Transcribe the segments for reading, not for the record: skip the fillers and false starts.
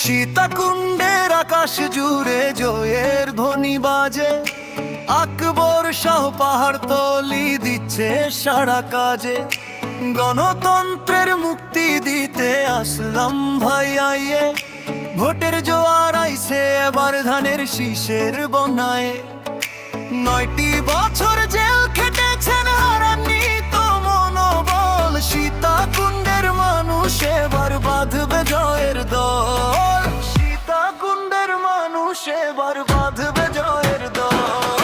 সীতাকুণ্ডের আকাশ জুড়ে জয়ের ধ্বনি বাজে, আকবর শাহ পাহাড়তলি দিচ্ছে সারা কাজে। গণতন্ত্রের মুক্তি দিতে আসলাম ভাই আইয়ে, ভোটের জোয়ার আইছে এবার ধানের শীষের বনায়। 9টি বছর জেল খেটেছেন হারাননি তো মনোবল, সীতাকুণ্ডের মানুষ এবার বাঁধবে জয়ের দল। সীতাকুণ্ডের মানুষ এবার বাঁধবে জয়ের দল।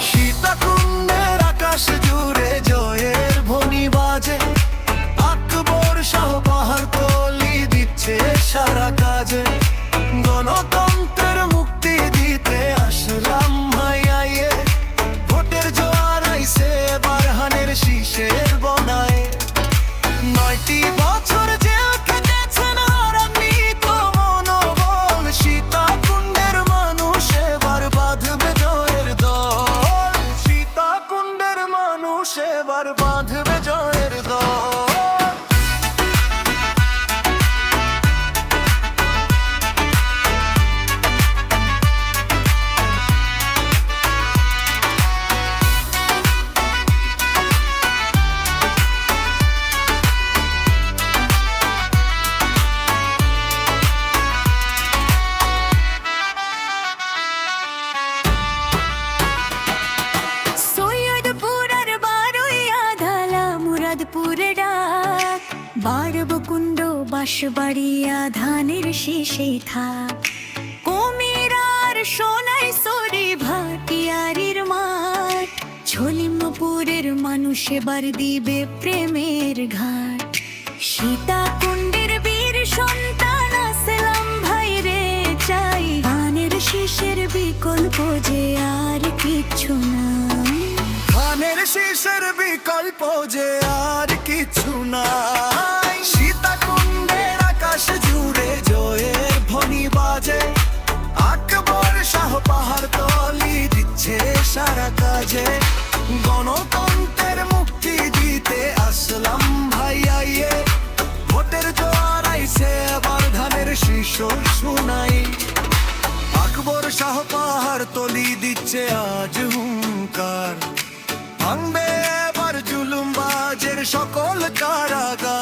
সীতাকুণ্ডের আকাশ জুড়ে জয়ের ধ্বনি বাজে, আকবর শাহ পাহাড়তলি দিচ্ছে সারা কাজে। গণতন্ত্রের মুক্তি দিতে আসলাম ভাই আইয়ে, ভোটের জোয়ার আইছে এবার ধানের শীষের বনায়। 9টি বছর জেল খেটেছেন হারাননি তো মনোবল, সীতাকুণ্ডের মানুষ এবার বাঁধবে জয়ের দল। সীতাকুণ্ডের মানুষ এবার বাঁধবে জয়ের দল। বাড়বকুণ্ড বাঁশবাড়িয়া ধানের শীষে থাক, কুমিরার সোনাই সরি ভাটিয়ারির মাঠ, ঝলিমপুরের মানুষ এবার দিবে প্রেমের ঘাট। সীতাকুণ্ডের বীর সন্তান আসলাম ভাই রে চাই, ধানের শীষের বিকল্প যে আর কিছু নাই। ধানের শীষের বিকল্প যে আর কিছু নাই। সীতাকুণ্ডের আকাশ জুড়ে জয়ের ধ্বনি বাজে, আকবর শাহ পাহাড়তলি দিচ্ছে সারা কাজে। গণতন্ত্রের মুক্তি দিতে আসলাম ভাই আইয়ে, ভোটের জোয়ার আইছে এবার ধানের শীষ শোনাই। আকবর শাহ পাহাড়তলি দিচ্ছে আজ হুঙ্কার, ভাঙবে এবার জুলুমবাজের সকল কারাগার।